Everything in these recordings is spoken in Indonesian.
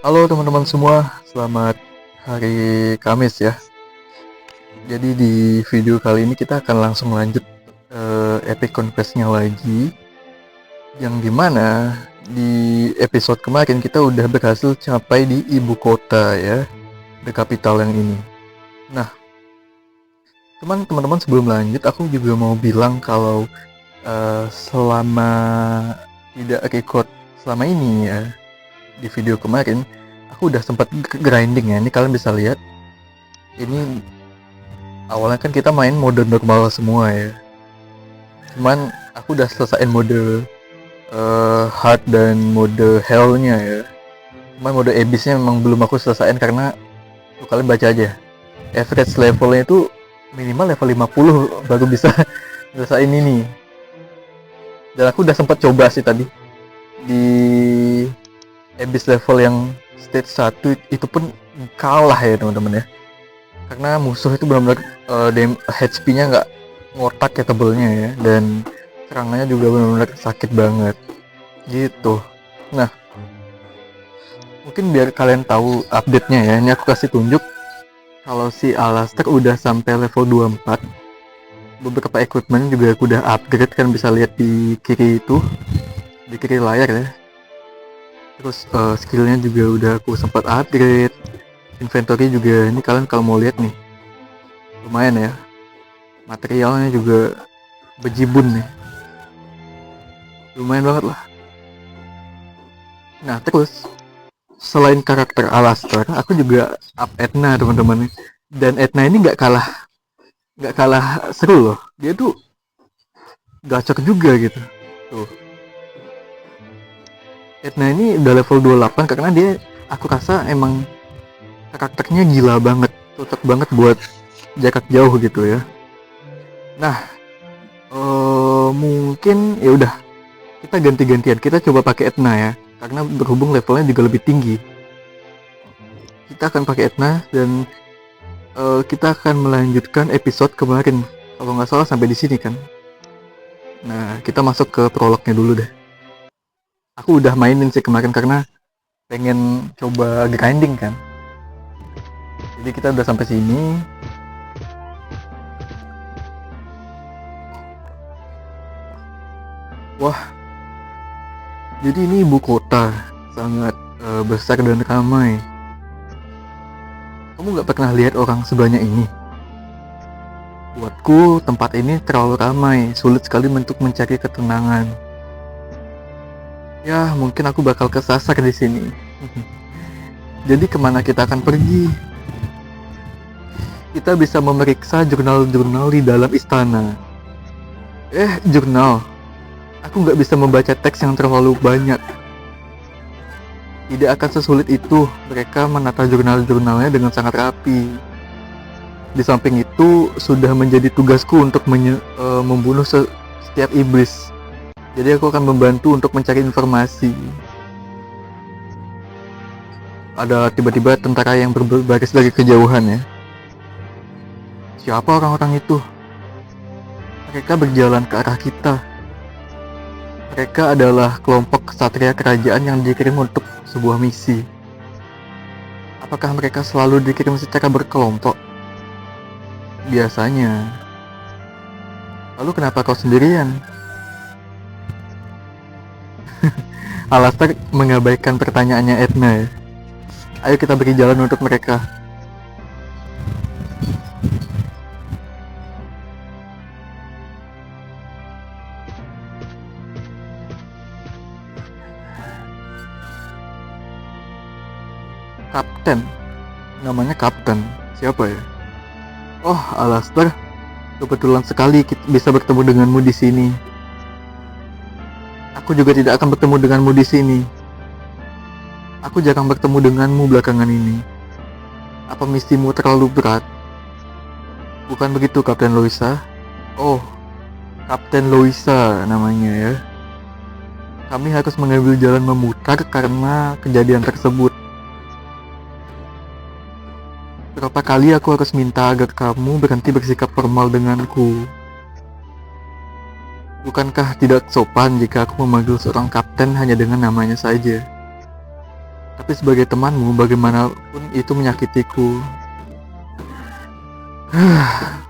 Halo teman-teman semua, selamat hari Kamis ya. Jadi di video kali ini kita akan langsung lanjut epic confess-nya lagi. Yang dimana di episode kemarin kita udah berhasil capai di ibu kota ya, the capital yang ini. Nah, teman-teman sebelum lanjut aku juga mau bilang kalau selama tidak record selama ini ya, di video kemarin aku udah sempat grinding ya. Ini kalian bisa lihat. Ini awalnya kan kita main mode normal semua ya. Cuman aku udah selesaiin mode hard dan mode hell-nya ya. Cuman mode abyss-nya memang belum aku selesaiin karena tuh kalian baca aja. Average levelnya itu minimal level 50 baru bisa selesaiin ini. Dan aku udah sempat coba sih tadi di abyss level yang stage 1 itu pun kalah ya teman-teman ya, karena musuh itu benar-benar HP-nya nggak ngotak ya tebelnya ya, dan serangannya juga benar-benar sakit banget gitu. Nah, mungkin biar kalian tahu update-nya ya, ini aku kasih tunjuk kalau si Alastair udah sampai level 24. Beberapa equipment juga aku udah upgrade, kan bisa lihat di kiri itu, di kiri layar ya. Terus skillnya juga udah aku sempat upgrade. Inventory juga, ini kalian kalau mau lihat nih, lumayan ya. Materialnya juga bejibun nih, lumayan banget lah. Nah, terus selain karakter Alastair, aku juga up Edna teman-teman. Dan Edna ini nggak kalah seru loh. Dia tuh gacor juga gitu. Tuh, Edna ini udah level 28 karena dia, aku rasa emang karakternya gila banget, cocok banget buat jarak jauh gitu ya. Nah, mungkin ya udah kita ganti-gantian, kita coba pakai Edna ya, karena berhubung levelnya juga lebih tinggi. Kita akan pakai Edna dan kita akan melanjutkan episode kemarin, kalau nggak salah sampai di sini kan. Nah, kita masuk ke prolognya dulu deh. Aku udah mainin sih kemarin karena pengen coba grinding kan. Jadi kita udah sampai sini. Wah, jadi ini ibu kota sangat besar dan ramai. Kamu nggak pernah lihat orang sebanyak ini? Buatku tempat ini terlalu ramai, sulit sekali untuk mencari ketenangan. Ya, mungkin aku bakal kesasar di sini. Jadi kemana kita akan pergi? Kita bisa memeriksa jurnal-jurnal di dalam istana. Jurnal? Aku nggak bisa membaca teks yang terlalu banyak. Tidak akan sesulit itu, mereka menata jurnal-jurnalnya dengan sangat rapi. Di samping itu, sudah menjadi tugasku untuk membunuh setiap iblis. Jadi aku akan membantu untuk mencari informasi. Ada tiba-tiba tentara yang berbaris dari kejauhan ya. Siapa orang-orang itu? Mereka berjalan ke arah kita. Mereka adalah kelompok ksatria kerajaan yang dikirim untuk sebuah misi. Apakah mereka selalu dikirim secara berkelompok? Biasanya. Lalu kenapa kau sendirian? Alastair mengabaikan pertanyaannya Edna ya. Ayo kita beri jalan untuk mereka. Kapten, namanya Kapten. Siapa ya? Oh, Alastair. Kebetulan sekali kita bisa bertemu denganmu di sini. Aku juga tidak akan bertemu denganmu di sini. Aku jarang bertemu denganmu belakangan ini. Apa misimu terlalu berat? Bukan begitu, Kapten Loisa? Oh, Kapten Loisa namanya ya. Kami harus mengambil jalan memutar karena kejadian tersebut. Berapa kali aku harus minta agar kamu berhenti bersikap formal denganku? Bukankah tidak sopan jika aku memanggil seorang kapten hanya dengan namanya saja? Tapi sebagai temanmu, bagaimanapun itu menyakitiku.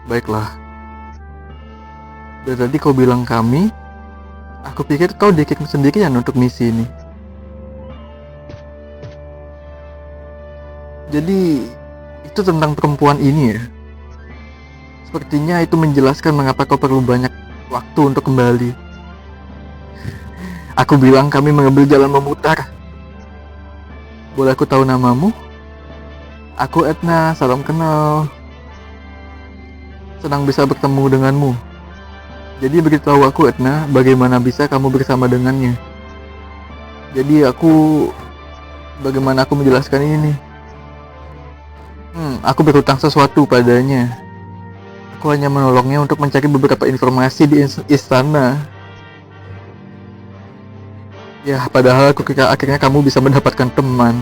Baiklah. Dari tadi kau bilang kami, aku pikir kau dikirim sendirian untuk misi ini. Jadi, itu tentang perempuan ini ya? Sepertinya itu menjelaskan mengapa kau perlu banyak waktu untuk kembali. Aku bilang kami mengambil jalan memutar. Boleh aku tahu namamu? Aku Etna, salam kenal. Senang bisa bertemu denganmu. Jadi beritahu aku Etna, bagaimana bisa kamu bersama dengannya? Jadi bagaimana aku menjelaskan ini? Aku berhutang sesuatu padanya. Aku hanya menolongnya untuk mencari beberapa informasi di istana. Ya, padahal aku kira akhirnya kamu bisa mendapatkan teman.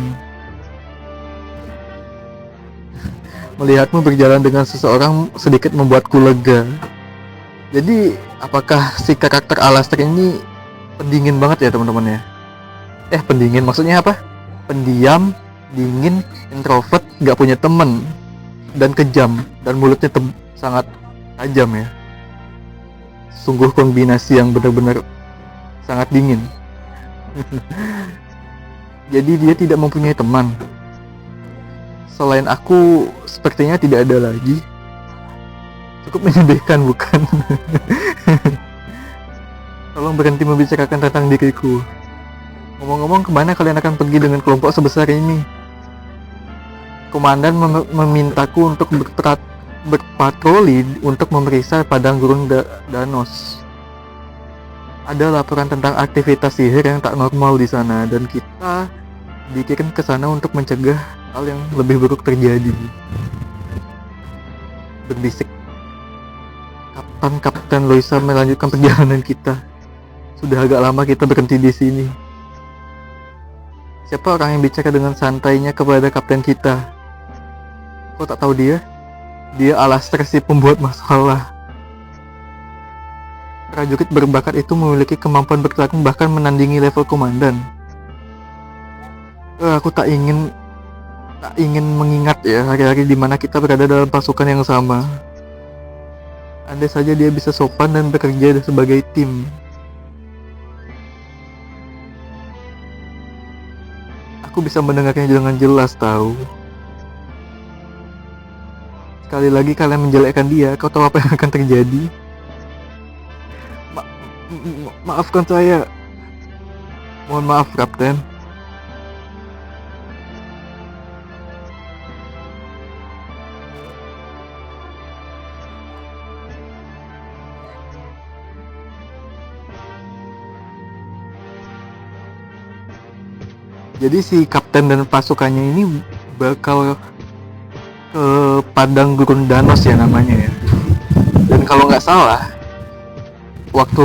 Melihatmu berjalan dengan seseorang sedikit membuatku lega. Jadi, apakah si karakter Alastair ini pendingin banget ya teman-teman ya? Pendingin maksudnya apa? Pendiam, dingin, introvert, gak punya temen, dan kejam, dan mulutnya sangat tajam ya. Sungguh kombinasi yang benar-benar sangat dingin. Jadi dia tidak mempunyai teman. Selain aku, sepertinya tidak ada lagi. Cukup menyedihkan bukan? Tolong berhenti membicarakan tentang diriku. Ngomong-ngomong, kemana kalian akan pergi dengan kelompok sebesar ini? Komandan memintaku untuk berpatroli untuk memeriksa padang gurun Danos. Ada laporan tentang aktivitas sihir yang tak normal di sana, dan kita dikirim ke sana untuk mencegah hal yang lebih buruk terjadi. Berbisik. Kapan Kapten Loisa melanjutkan perjalanan kita? Sudah agak lama kita berhenti di sini. Siapa orang yang bicara dengan santainya kepada kapten kita? Kau tak tahu dia? Dia Alastair, si pembuat masalah. Prajurit berbakat itu memiliki kemampuan bertarung bahkan menandingi level komandan. Aku tak ingin mengingat ya hari-hari di mana kita berada dalam pasukan yang sama. Andai saja dia bisa sopan dan bekerja sebagai tim. Aku bisa mendengarnya dengan jelas tahu. Sekali lagi kalian menjelekkan dia, kau tahu apa yang akan terjadi? Maafkan saya. Mohon maaf, Kapten. Jadi si kapten dan pasukannya ini bakal ke padang gurun Danos ya namanya ya. Dan kalau nggak salah, waktu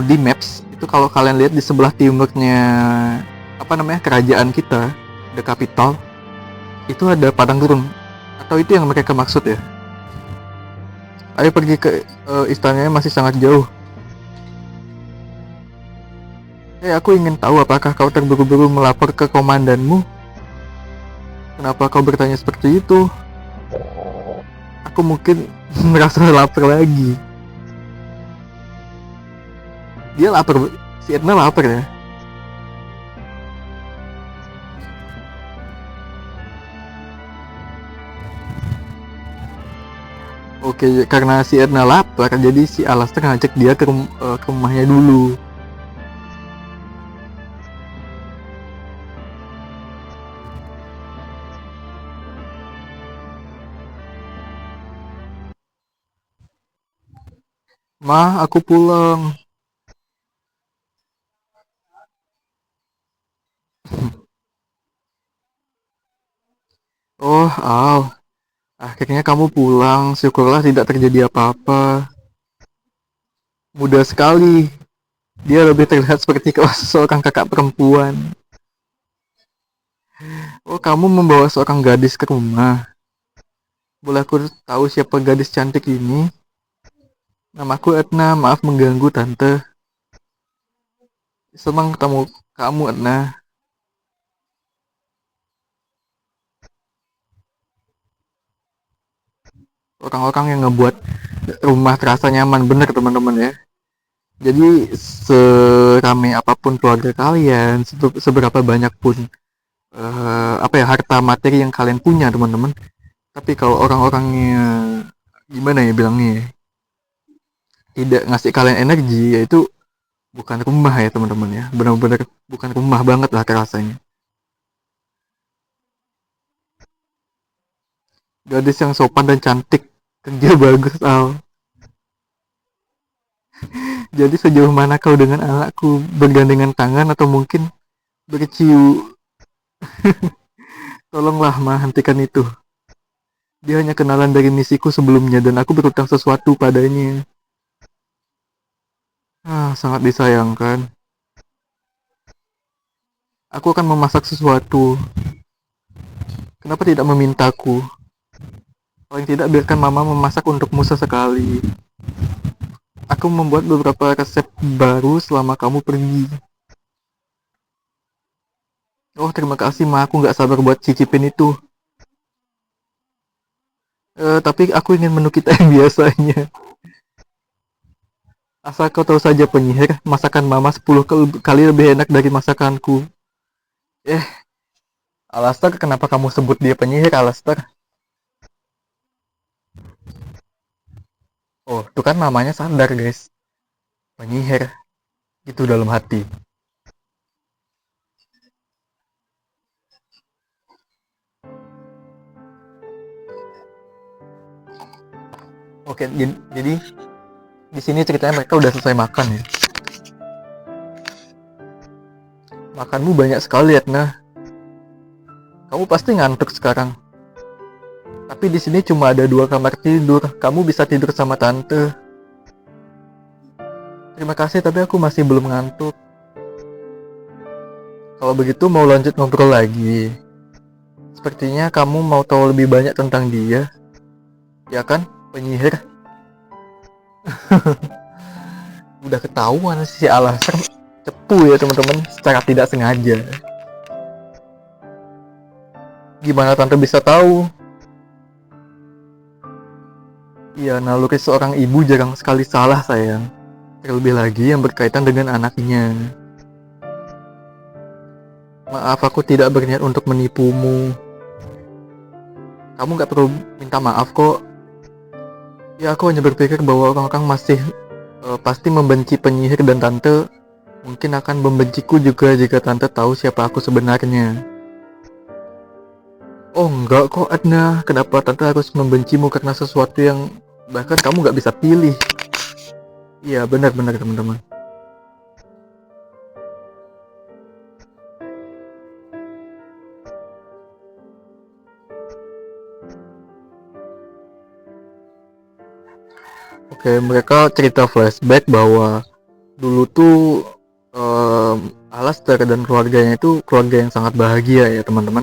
di maps itu kalau kalian lihat di sebelah timurnya kerajaan kita, the capital, itu ada padang gurun. Atau itu yang mereka maksud ya? Ayo pergi ke istananya, masih sangat jauh. Aku ingin tahu apakah kau terburu-buru melapor ke komandanmu? Kenapa kau bertanya seperti itu? Aku mungkin merasa lapar lagi. Dia lapar, si Edna lapar ya. Oke, karena si Edna lapar, jadi si Alastair ngajak dia ke rumahnya dulu. Ma, aku pulang. Oh, akhirnya kamu pulang. Syukurlah tidak terjadi apa-apa. Mudah sekali. Dia lebih terlihat seperti seorang kakak perempuan. Oh, kamu membawa seorang gadis ke rumah. Boleh aku tahu siapa gadis cantik ini? Namaku Etna, maaf mengganggu tante. Senang ketemu kamu Etna. orang-orang yang ngebuat rumah terasa nyaman, bener teman-teman ya. Jadi seramai apapun keluarga kalian, seberapa banyak pun harta materi yang kalian punya teman-teman, tapi kalau orang-orangnya gimana ya bilangnya ya, tidak ngasih kalian energi, yaitu bukan rumah ya teman-teman ya, benar-benar bukan rumah banget lah rasanya. Gadis yang sopan dan cantik, kerja bagus Al. Jadi sejauh mana kau dengan anakku, bergandengan tangan atau mungkin berciu? Tolonglah Ma, hentikan itu. Dia hanya kenalan dari misiku sebelumnya dan aku berutang sesuatu padanya. Sangat disayangkan. Aku akan memasak sesuatu. Kenapa tidak memintaku? Paling tidak biarkan Mama memasak untukmu sesekali. Aku membuat beberapa resep baru selama kamu pergi. Oh, terima kasih Ma, aku nggak sabar buat cicipin itu. Tapi aku ingin menu kita yang biasanya. Asal kau tahu saja penyihir, masakan Mama 10 kali lebih enak dari masakanku. Alastair, kenapa kamu sebut dia penyihir, Alastair? Oh, itu kan namanya sadar, guys. Penyihir. Itu dalam hati. Oke, jadi di sini ceritanya mereka udah selesai makan ya. Makanmu banyak sekali, Edna. Kamu pasti ngantuk sekarang. Tapi di sini cuma ada 2 kamar tidur. Kamu bisa tidur sama tante. Terima kasih, tapi aku masih belum ngantuk. Kalau begitu mau lanjut ngobrol lagi. Sepertinya kamu mau tahu lebih banyak tentang dia. Ya kan, penyihir? Udah ketahuan si Alastair cepu ya teman-teman, secara tidak sengaja. Gimana tante bisa tahu? Iya, naluri seorang ibu jarang sekali salah sayang. Terlebih lagi yang berkaitan dengan anaknya. Maaf, aku tidak berniat untuk menipumu. Kamu gak perlu minta maaf kok. Ya, aku hanya berpikir bahwa orang-orang masih pasti membenci penyihir dan tante mungkin akan membenciku juga jika tante tahu siapa aku sebenarnya. Oh enggak kok Edna, kenapa tante harus membencimu karena sesuatu yang bahkan kamu gak bisa pilih. Iya benar-benar teman-teman. Oke, mereka cerita flashback bahwa dulu tuh Alastair dan keluarganya itu keluarga yang sangat bahagia ya teman-teman.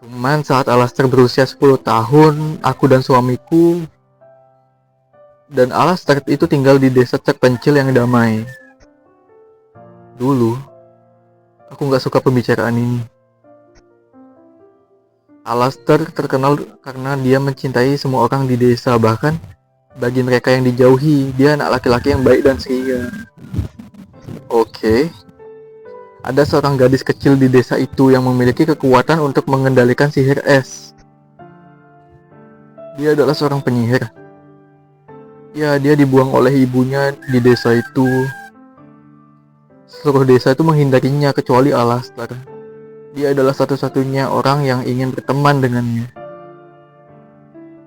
Cuman saat Alastair berusia 10 tahun, aku dan suamiku dan Alastair itu tinggal di desa terpencil yang damai. Dulu, aku gak suka pembicaraan ini. Alastair terkenal karena dia mencintai semua orang di desa, bahkan bagi mereka yang dijauhi, dia anak laki-laki yang baik dan setia. Oke. Ada seorang gadis kecil di desa itu yang memiliki kekuatan untuk mengendalikan sihir es. Dia adalah seorang penyihir. Ya, dia dibuang oleh ibunya di desa itu. Seluruh desa itu menghindarinya kecuali Alastair. Dia adalah satu-satunya orang yang ingin berteman dengannya.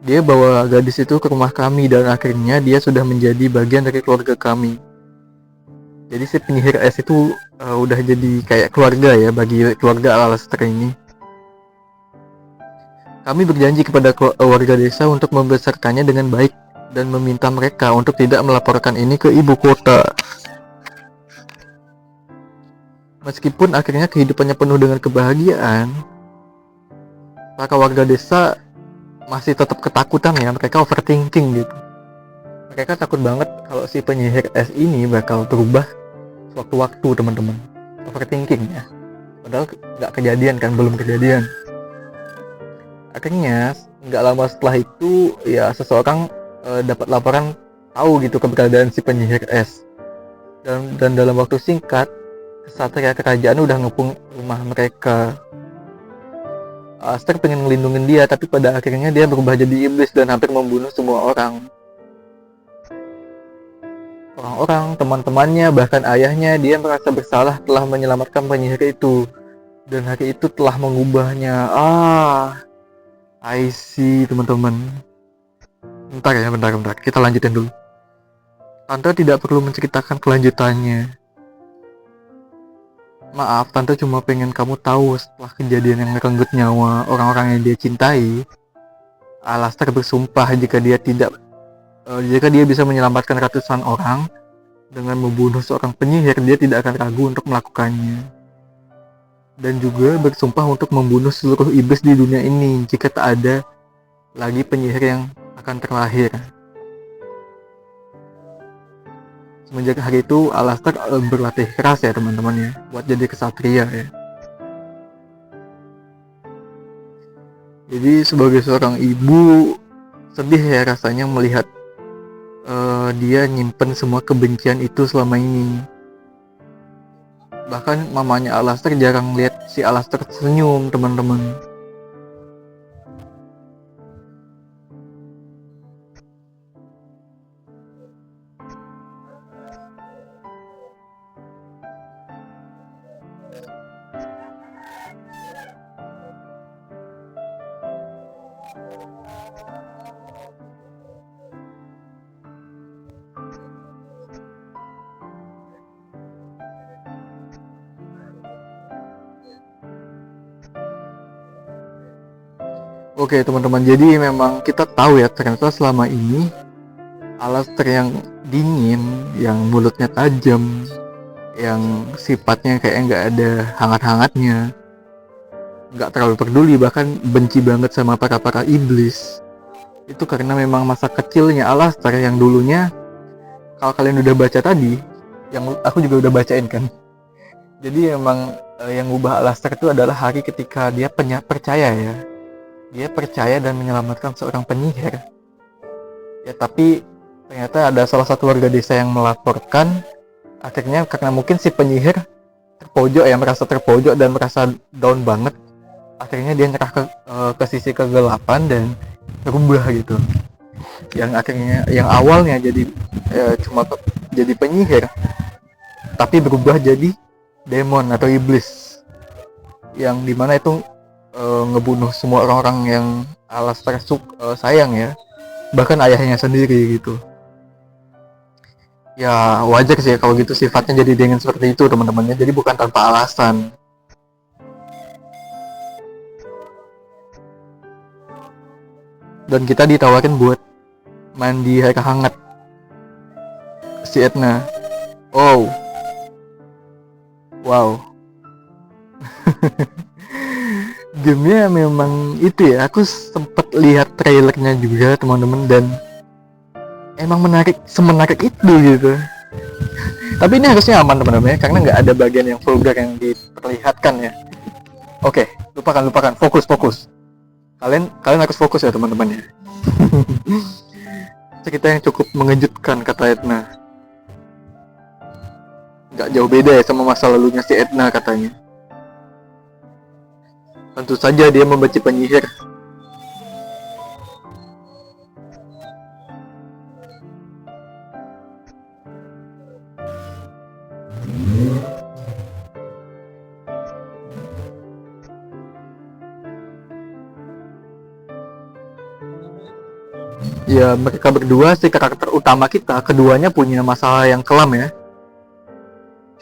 Dia bawa gadis itu ke rumah kami dan akhirnya dia sudah menjadi bagian dari keluarga kami. Jadi si penyihir es itu udah jadi kayak keluarga ya bagi keluarga Alastair ini. Kami berjanji kepada warga desa untuk membesarkannya dengan baik dan meminta mereka untuk tidak melaporkan ini ke ibu kota. Meskipun akhirnya kehidupannya penuh dengan kebahagiaan, para warga desa masih tetap ketakutan ya, mereka overthinking gitu. Mereka takut banget kalau si penyihir es ini bakal berubah sewaktu-waktu teman-teman. Overthinking ya. Padahal nggak kejadian kan, belum kejadian. Akhirnya nggak lama setelah itu ya seseorang dapat laporan tahu gitu keberadaan si penyihir es, dan dalam waktu singkat kesatria kerajaan udah ngepung rumah mereka. Aster pengen ngelindungin dia, tapi pada akhirnya dia berubah jadi iblis dan hampir membunuh semua orang. Orang-orang, teman-temannya, bahkan ayahnya. Dia merasa bersalah telah menyelamatkan penyihir itu, dan hari itu telah mengubahnya. I see, teman-teman. Bentar, kita lanjutin dulu. Tante tidak perlu menceritakan kelanjutannya. Maaf, Tante cuma pengen kamu tahu setelah kejadian yang merenggut nyawa orang-orang yang dia cintai, Alastor bersumpah jika dia bisa menyelamatkan ratusan orang dengan membunuh seorang penyihir, dia tidak akan ragu untuk melakukannya. Dan juga bersumpah untuk membunuh seluruh iblis di dunia ini jika tak ada lagi penyihir yang akan terlahir. Semenjak hari itu Alastor berlatih keras ya teman-teman ya, buat jadi kesatria ya. Jadi sebagai seorang ibu, sedih ya rasanya melihat dia nyimpen semua kebencian itu selama ini. Bahkan mamanya Alastor jarang lihat si Alastor senyum, teman-teman. Oke teman-teman, jadi memang kita tahu ya ternyata selama ini Alastor yang dingin, yang mulutnya tajam, yang sifatnya kayak nggak ada hangat-hangatnya, nggak terlalu peduli, bahkan benci banget sama para iblis. Itu karena memang masa kecilnya Alastor yang dulunya, kalau kalian udah baca tadi, yang aku juga udah bacain kan. Jadi emang yang ngubah Alastor itu adalah hari ketika dia percaya ya. Dia percaya dan menyelamatkan seorang penyihir. Ya tapi ternyata ada salah satu warga desa yang melaporkan. Akhirnya karena mungkin si penyihir terpojok ya, merasa terpojok dan merasa down banget. Akhirnya dia nyerah ke sisi kegelapan dan berubah gitu. Yang akhirnya, yang awalnya jadi cuma jadi penyihir, tapi berubah jadi demon atau iblis. Yang dimana itu ngebunuh semua orang-orang yang Alastor sayang ya, bahkan ayahnya sendiri gitu. Ya wajar sih kalau gitu sifatnya jadi dingin seperti itu teman-temannya, jadi bukan tanpa alasan. Dan kita ditawarin buat mandi air hangat si Edna. Wow. Gamenya memang itu ya, aku sempet lihat trailernya juga teman-teman, dan emang semenarik itu gitu. Tapi ini harusnya aman teman-teman ya, karena nggak ada bagian yang vulgar yang diperlihatkan ya. Oke, lupakan, fokus. Kalian harus fokus ya teman-teman ya. Cerita yang cukup mengejutkan kata Edna. Nggak jauh beda ya sama masa lalunya si Edna katanya. Tentu saja dia membenci penyihir. Ya mereka berdua si karakter utama kita, keduanya punya masalah yang kelam ya.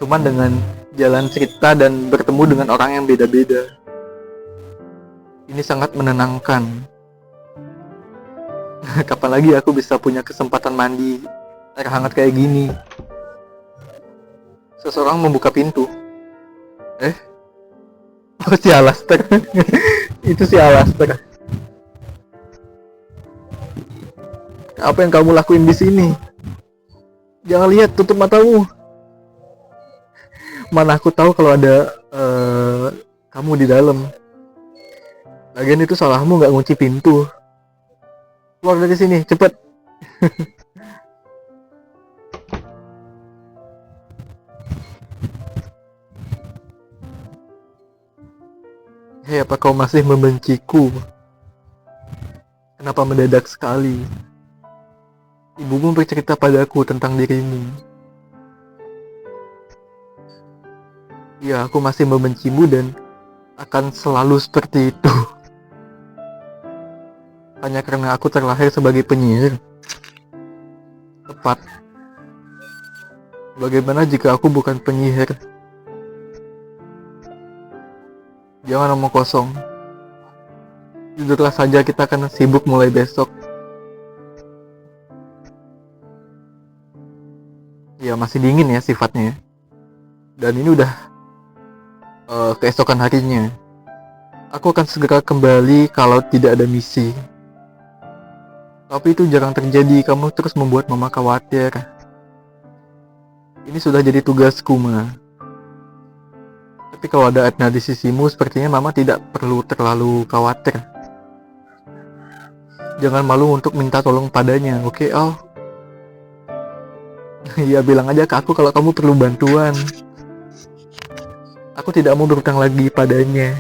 Cuman dengan jalan cerita dan bertemu dengan orang yang beda-beda. Ini sangat menenangkan. Kapan lagi aku bisa punya kesempatan mandi air hangat kayak gini? Seseorang membuka pintu. Oh si Alastor. Itu si Alastor. Apa yang kamu lakuin di sini? Jangan lihat, tutup matamu. Mana aku tahu kalau ada kamu di dalam. Lagian itu salahmu nggak ngunci pintu. Keluar dari sini, cepet. Hei, apa kau masih membenciku? Kenapa mendadak sekali? Ibumu bercerita padaku tentang dirimu. Ya, aku masih membencimu dan akan selalu seperti itu. Hanya karena aku terlahir sebagai penyihir. Tepat. Bagaimana jika aku bukan penyihir? Jangan omong kosong. Tidurlah saja, kita akan sibuk mulai besok. Ya, masih dingin ya sifatnya. Dan ini udah keesokan harinya. Aku akan segera kembali kalau tidak ada misi. Tapi itu jarang terjadi, kamu terus membuat mama khawatir. Ini sudah jadi tugasku, Ma. Tapi kalau ada Edna di sisimu, sepertinya mama tidak perlu terlalu khawatir. Jangan malu untuk minta tolong padanya, oke, Al? Iya, bilang aja ke aku kalau kamu perlu bantuan. Aku tidak mau berhutang lagi padanya.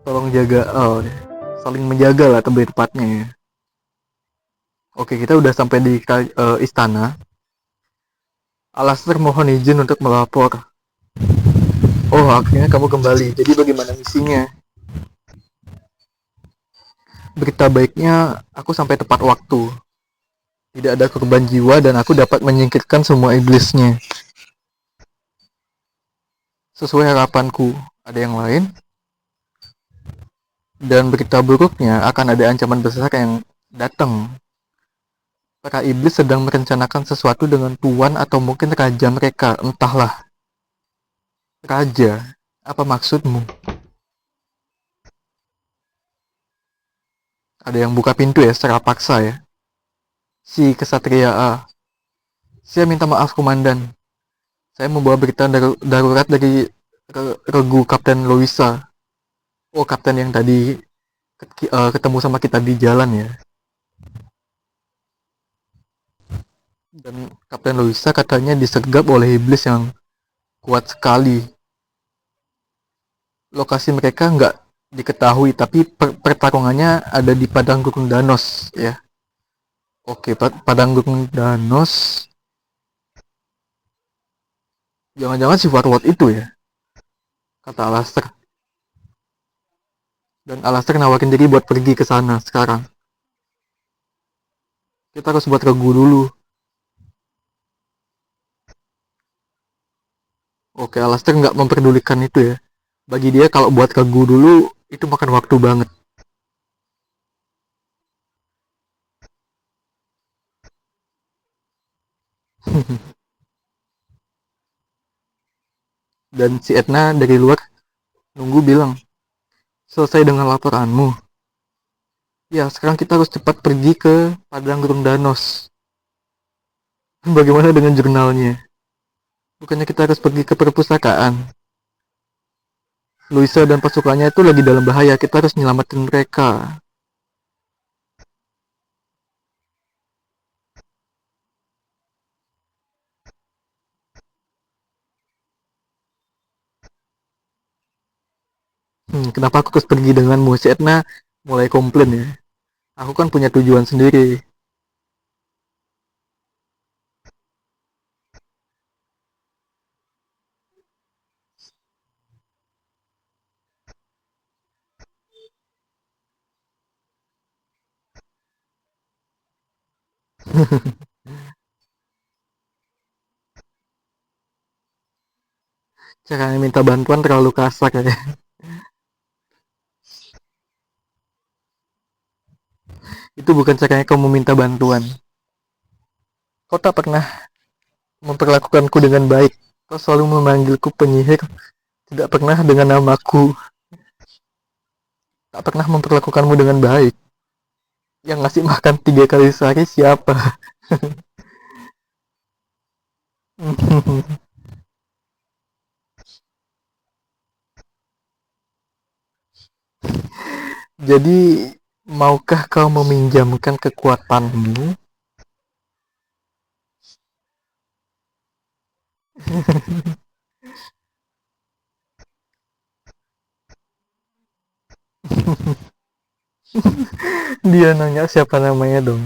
Tolong jaga Al. Saling menjaga lah lebih tepatnya. Oke, kita udah sampai di istana. Alastor mohon izin untuk melapor. Oh, akhirnya kamu kembali. Jadi bagaimana misinya? Berita baiknya, aku sampai tepat waktu. Tidak ada korban jiwa dan aku dapat menyingkirkan semua iblisnya. Sesuai harapanku. Ada yang lain? Dan berita buruknya akan ada ancaman besar yang datang. Para iblis sedang merencanakan sesuatu dengan tuan atau mungkin raja mereka, entahlah. Raja? Apa maksudmu? Ada yang buka pintu ya secara paksa ya. Si kesatria A. Saya minta maaf komandan. Saya membawa berita darurat dari regu Kapten Loisa. Oh, kapten yang tadi ketemu sama kita di jalan ya. Dan Kapten Loisa katanya disergap oleh iblis yang kuat sekali. Lokasi mereka nggak diketahui, tapi pertarungannya ada di Padang Gurun Danos ya. Oke, Padang Gurun Danos. Jangan-jangan si Warlord itu ya, kata Alastair. Dan Alastair nawarin diri buat pergi ke sana sekarang. Kita harus buat regu dulu. Oke, Alastair nggak memperdulikan itu ya. Bagi dia kalau buat regu dulu itu makan waktu banget. Dan si Edna dari luar nunggu bilang, selesai dengan laporanmu. Ya, sekarang kita harus cepat pergi ke Padang Gurun Danos. Bagaimana dengan jurnalnya? Bukannya kita harus pergi ke perpustakaan? Luisa dan pasukannya itu lagi dalam bahaya, kita harus nyelamatin mereka. Kenapa aku harus pergi denganmu? Si Edna mulai komplain ya. Aku kan punya tujuan sendiri. Caranya minta bantuan terlalu kasar ya. Itu bukan caranya kamu minta bantuan. Kau tak pernah memperlakukanku dengan baik. Kau selalu memanggilku penyihir, tidak pernah dengan namaku. Tak pernah memperlakukanmu dengan baik. Yang ngasih makan 3 kali sehari siapa? Jadi, maukah kau meminjamkan kekuatanmu? Dia nanya siapa namanya dong.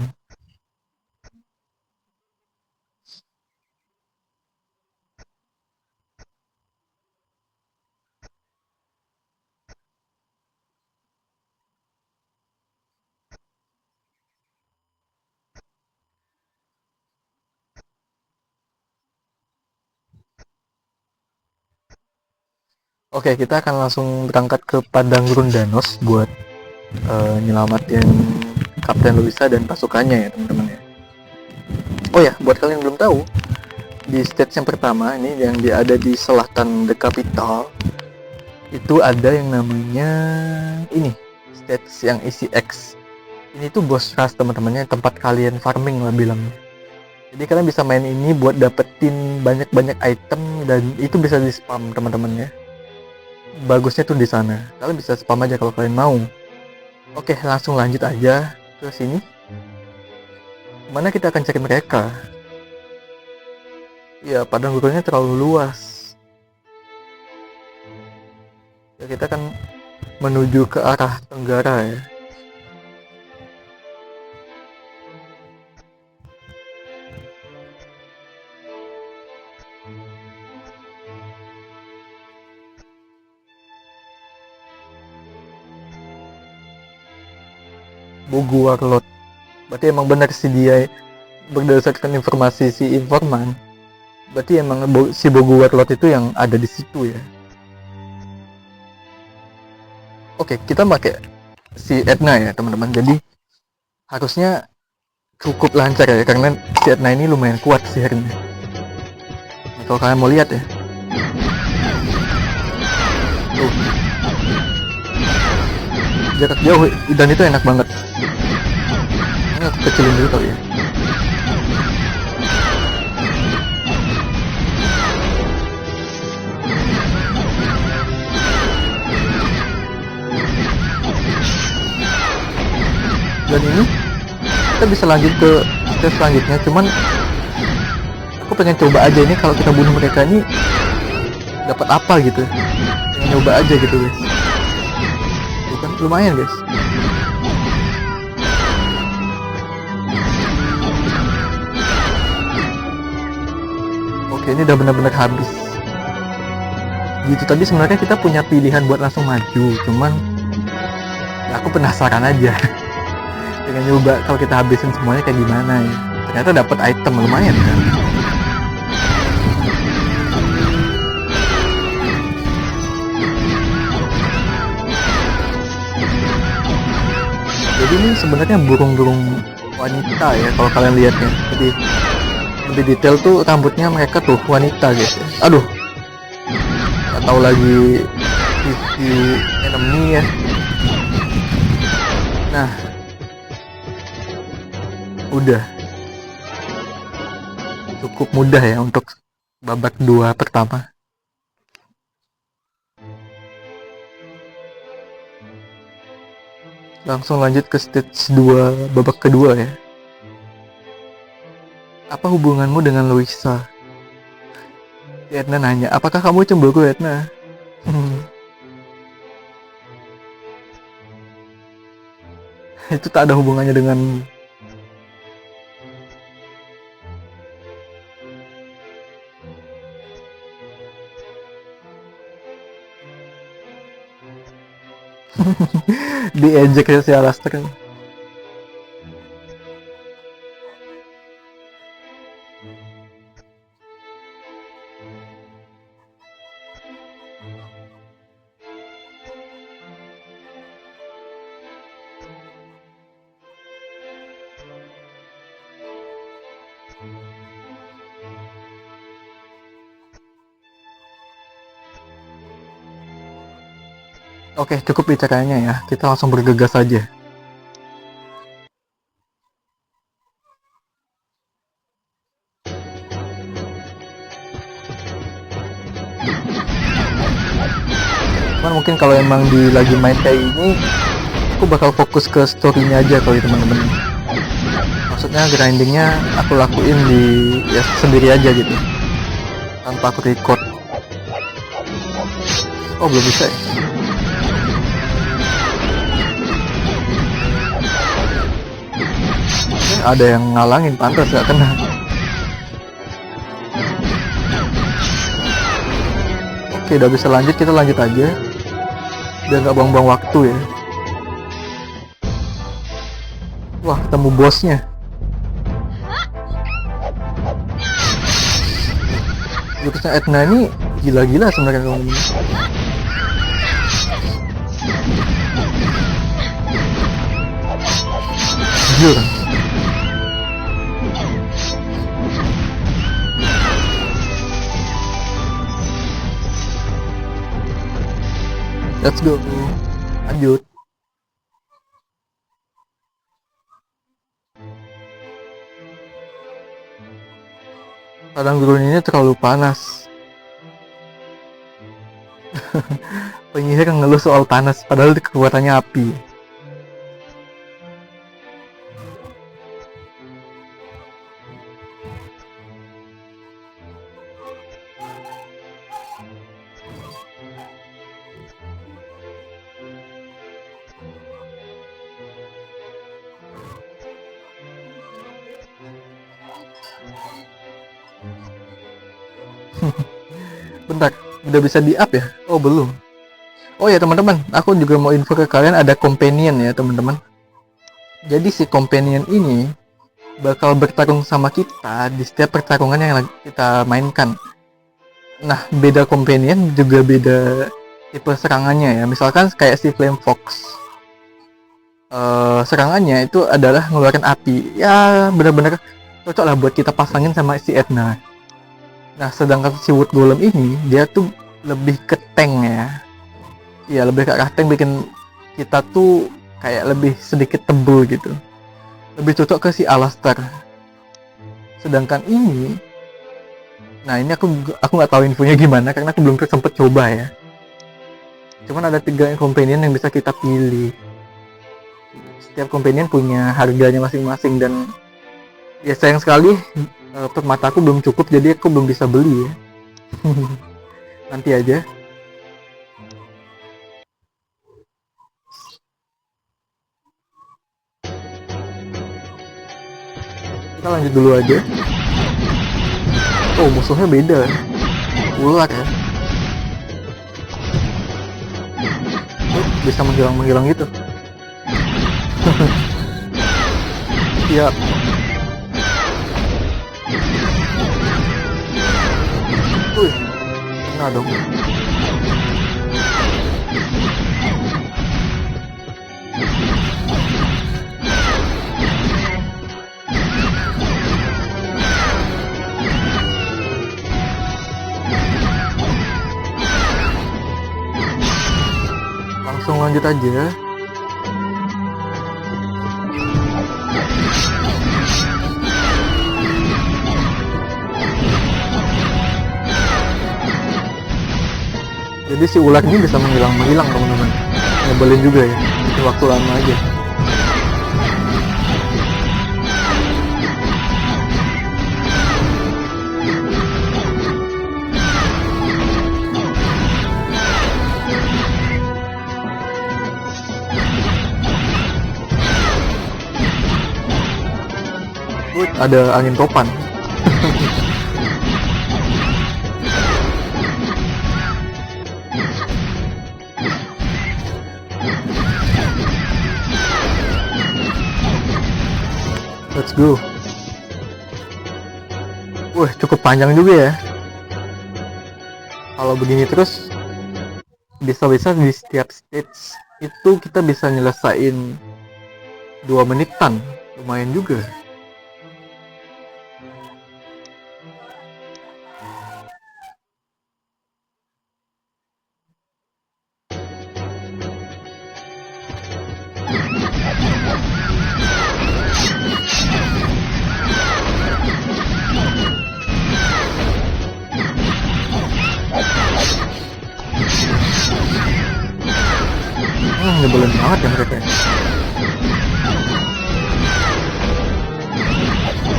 Oke, kita akan langsung berangkat ke Padang Rundanos buat nyelamatin Kapten Luisa dan pasukannya ya teman-teman ya. Oh ya, buat kalian yang belum tahu, di stage yang pertama ini yang dia ada di selatan The Capital, itu ada yang namanya ini, stage yang isi X. Ini tuh boss rush teman-temannya, tempat kalian farming lah bilangnya. Jadi kalian bisa main ini buat dapetin banyak-banyak item dan itu bisa di spam teman-teman ya. Bagusnya tuh di sana. Kalian bisa spam aja kalau kalian mau. Oke, langsung lanjut aja ke sini. Mana kita akan cari mereka? Ya, padang gurunnya terlalu luas. Ya, kita akan menuju ke arah tenggara ya. Bogu Warlord. Berarti emang benar sih dia, berdasarkan informasi si informan. Berarti emang si Bogu Warlord itu yang ada di situ ya. Oke, kita pakai si Edna ya teman-teman. Jadi harusnya cukup lancar ya, karena si Edna ini lumayan kuat sihirnya. Nah, kalau kalian mau lihat ya, tuh jarak jauh dan itu enak banget. Ini aku kecilin dulu kali ya. Dan ini kita bisa lanjut ke stage selanjutnya, cuman aku pengen coba aja ini kalau kita bunuh mereka ini dapat apa gitu. Pengen nyoba aja gitu guys. Bukan lumayan guys. Oke, ini udah benar-benar habis. Gitu tadi sebenarnya kita punya pilihan buat langsung maju, cuman ya aku penasaran aja. Pengen nyoba kalau kita habisin semuanya kayak gimana ya. Ternyata dapat item lumayan kan. Jadi ini sebenarnya burung-burung wanita ya kalau kalian lihat ya. Jadi lebih detail tuh rambutnya mereka tuh wanita gitu. Aduh, nggak tahu lagi sisi enemy ya. Nah, udah cukup mudah ya untuk babak 2 pertama. Langsung lanjut ke stage 2 babak kedua ya. Apa hubunganmu dengan Luisa? Edna nanya, apakah kamu cemburu Edna? Itu tak ada hubungannya dengan diejek ya si Alastair. Oke, cukup bicaranya ya. Kita langsung bergegas aja. Cuman mungkin kalau emang lagi main kayak ini, aku bakal fokus ke story-nya aja kali teman-teman. Maksudnya grindingnya aku lakuin ya sendiri aja gitu, tanpa aku record. Oh belum bisa ya? Ada yang ngalangin, pantas gak kena. Oke, udah bisa lanjut, kita lanjut aja biar nggak buang-buang waktu ya. Wah, ketemu bosnya. Jurusnya Edna ini gila-gila sebenarnya teman-teman. Jujur. Let's go. Lanjut. Padang gurun ini terlalu panas. Penyihir ngeluh soal panas, padahal kekuatannya api. Bentar, udah bisa di-up ya? Oh belum. Oh ya teman-teman, aku juga mau info ke kalian, ada companion ya teman-teman. Jadi si companion ini bakal bertarung sama kita di setiap pertarungan yang kita mainkan. Nah, beda companion juga beda tipe serangannya ya. Misalkan kayak si Flame Fox, serangannya itu adalah ngeluarin api. Ya benar-benar cocok lah buat kita pasangin sama si Edna. Nah, sedangkan si Wood Golem ini dia tuh lebih ke tank ya. Iya, lebih ke arah tank, bikin kita tuh kayak lebih sedikit tebel gitu. Lebih cocok ke si Alastor. Sedangkan ini, nah ini aku nggak tahu infonya gimana karena aku belum sempet coba ya. Cuman ada 3 companion yang bisa kita pilih. Setiap companion punya harganya masing-masing dan ya sayang sekali permata aku belum cukup, jadi aku belum bisa beli ya. Nanti aja. Kita lanjut dulu aja. Oh, musuhnya beda. Ular ya. Bisa menghilang gitu. Siap. Wih, kena dong. Langsung lanjut aja. Jadi si ular ini bisa menghilang teman-teman. Nyebelin juga ya, bikin waktu lama aja. Ada angin topan. Let's go. Wah, cukup panjang juga ya. Kalau begini terus, bisa-bisa di setiap stage itu kita bisa nyelesain 2 menitan. Lumayan juga. Nyebelin banget ya mereka ya.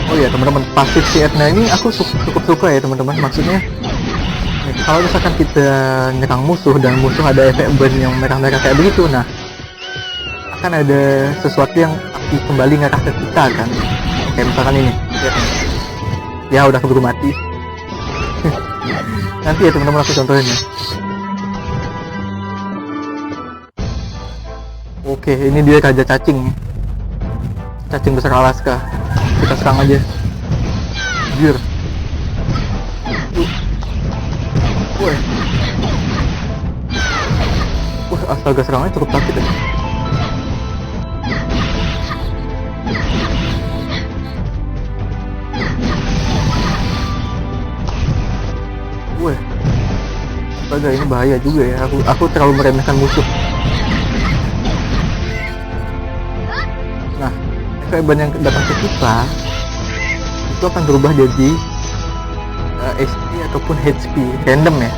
Oh ya teman-teman, pasif si Edna ini aku cukup suka ya teman-teman. Maksudnya nih, kalau misalkan kita nyerang musuh dan musuh ada efek burn yang merah-merah kayak begitu, nah akan ada sesuatu yang aktif kembali ngarah ke kita kan. Kayak misalkan ini, lihat nih. Ya udah keburu mati. Nanti ya teman-teman aku contohin ya. Oke, ini dia raja cacing. Cacing besar Alaska. Kita serang aja. Jujur. Woi. Wah, astaga serangannya cukup sakit ya. Woi. Astaga, ini bahaya juga ya. Aku terlalu meremehkan musuh. Nah, efek ban yang datang ke kita itu akan berubah jadi HP ataupun HP random ya.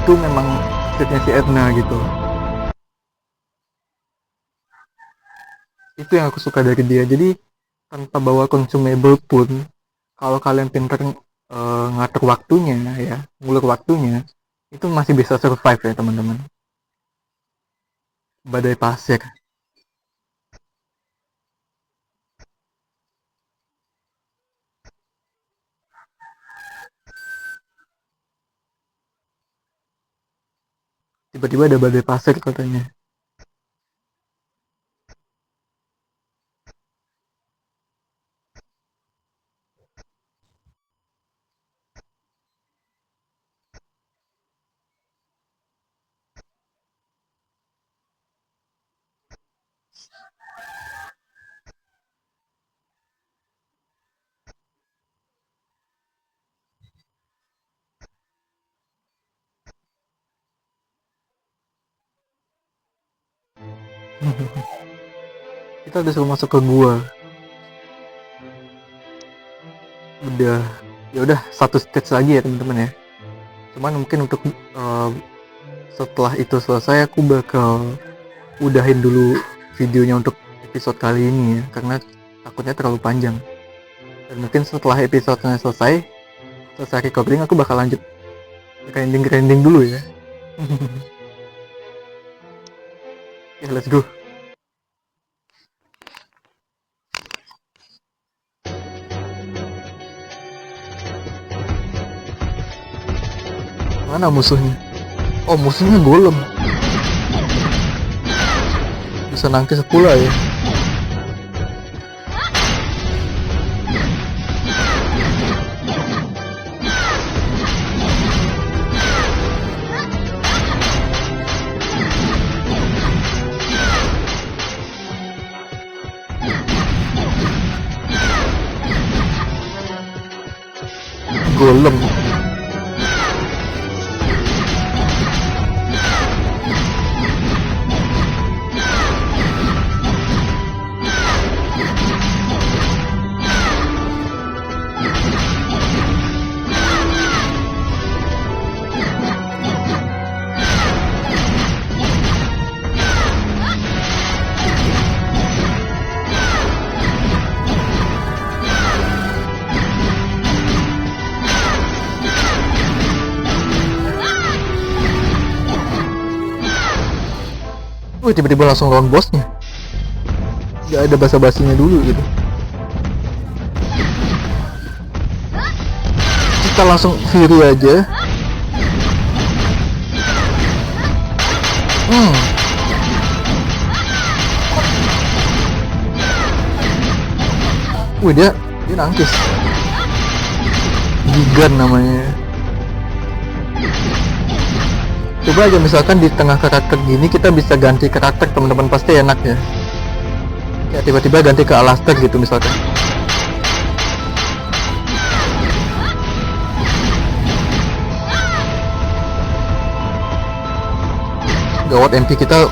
Itu memang setnya si Edna gitu. Itu yang aku suka dari dia. Jadi tanpa bawa consumable pun, kalau kalian pintar ngatur waktunya ya, ngulur waktunya, itu masih bisa survive ya teman-teman. Badai pasir. Tiba-tiba ada badai pasir katanya. Kita disuruh masuk ke gua. Udah satu stage lagi ya teman-teman ya. Cuman mungkin untuk setelah itu selesai aku bakal udahin dulu videonya untuk episode kali ini ya, karena takutnya terlalu panjang. Dan mungkin setelah episodenya selesai recording, aku bakal lanjut grinding dulu ya. Ya, let's go. Mana musuhnya? Oh, musuhnya golem. Bisa nangkis pula ya. Golem. Wih, tiba-tiba langsung lawan bosnya. Gak ada basa-basinya dulu gitu. Kita langsung fury aja. Wih, dia nangkis. Gigan namanya. Coba aja misalkan di tengah karakter gini kita bisa ganti karakter, teman-teman, pasti enak ya. Ya tiba-tiba ganti ke Alastair gitu misalkan. Gawat, MP kita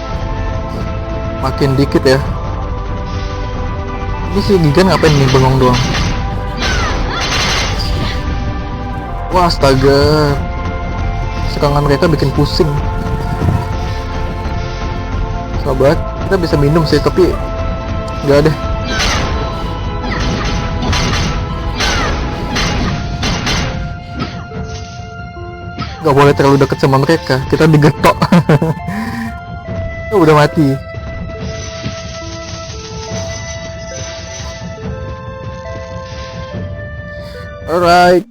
makin dikit ya. Ini si Gigan ngapain nih, bengong doang. Wah, astaga. Serangan mereka bikin pusing. Sabar, kita bisa minum sih, tapi nggak deh. Nggak boleh terlalu dekat sama mereka, kita digetok. Oh, udah mati. Alright.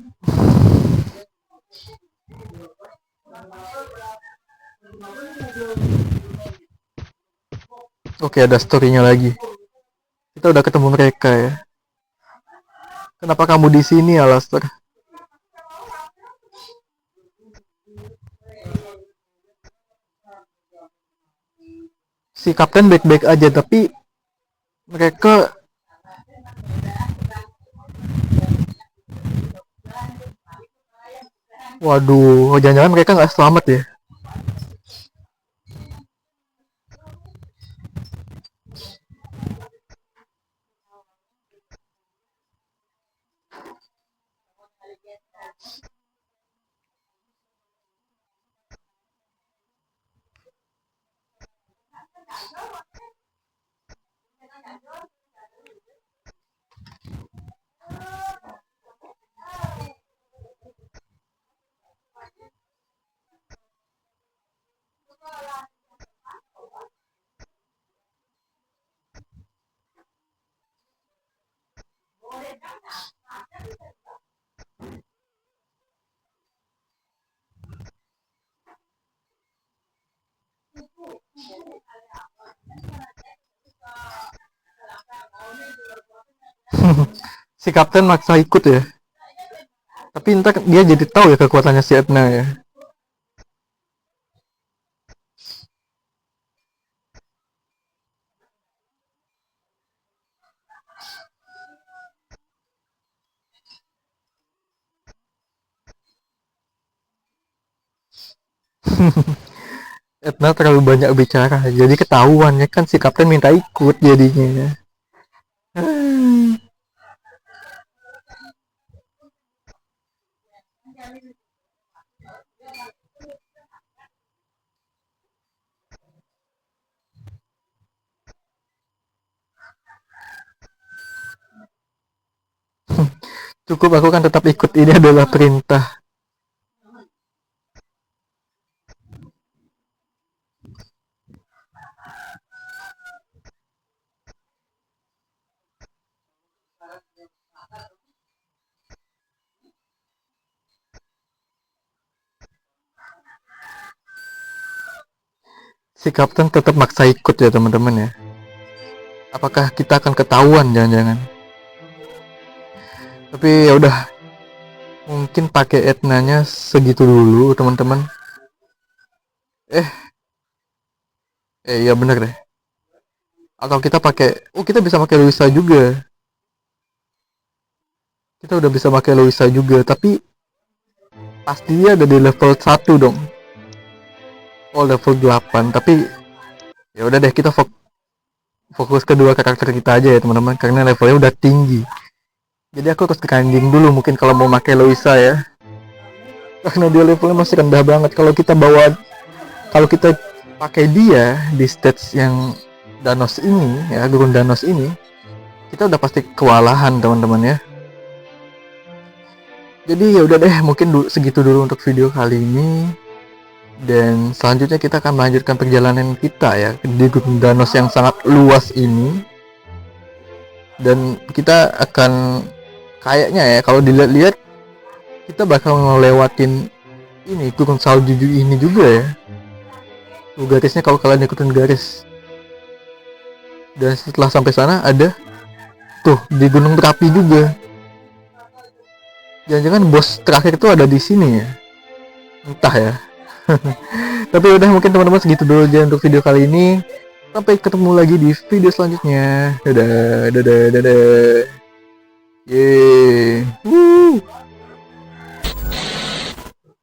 Oke, ada story-nya lagi. Kita udah ketemu mereka ya. Kenapa kamu di sini, Alastair? Si kapten baik-baik aja, tapi mereka waduh, jangan-jangan mereka nggak selamat ya? Si kapten maksa ikut ya. Tapi ntar dia jadi tahu ya kekuatannya si Edna ya. Edna terlalu banyak bicara, jadi ketahuan ya kan si kapten minta ikut jadinya. Cukup, aku kan tetap ikut, ini adalah perintah. Si kapten tetap maksa ikut ya teman-teman ya. Apakah kita akan ketahuan jangan-jangan? Tapi ya udah, mungkin pakai Ednanya segitu dulu teman-teman. Iya bener deh. Atau kita pakai, kita bisa pakai Luisa juga. Kita udah bisa pakai Luisa juga, tapi pasti dia ada di level 1 dong. Oh, level 8, tapi ya udah deh, kita fokus kedua karakter kita aja ya teman-teman, karena levelnya udah tinggi. Jadi aku harus grinding dulu mungkin kalau mau pakai Luisa ya. Karena dia levelnya masih rendah banget. Kalau kita pakai dia di stage yang Danos ini ya, Gurun Danos ini, kita udah pasti kewalahan teman-teman ya. Jadi ya udah deh, mungkin segitu dulu untuk video kali ini. Dan selanjutnya kita akan melanjutkan perjalanan kita ya di Gurun Danos yang sangat luas ini. Dan kita akan kayaknya ya, kalau dilihat-lihat kita bakal ngelewatin ini Gurun Salju ini juga ya. Tuh garisnya kalau kalian ikutin garis. Dan setelah sampai sana ada tuh di Gunung Berapi juga. Jangan-jangan bos terakhir itu ada di sini ya. Entah ya. Tapi udah, mungkin teman-teman segitu dulu aja untuk video kali ini. Sampai ketemu lagi di video selanjutnya. Dadah, dadah, dadah. Yeay. Woo.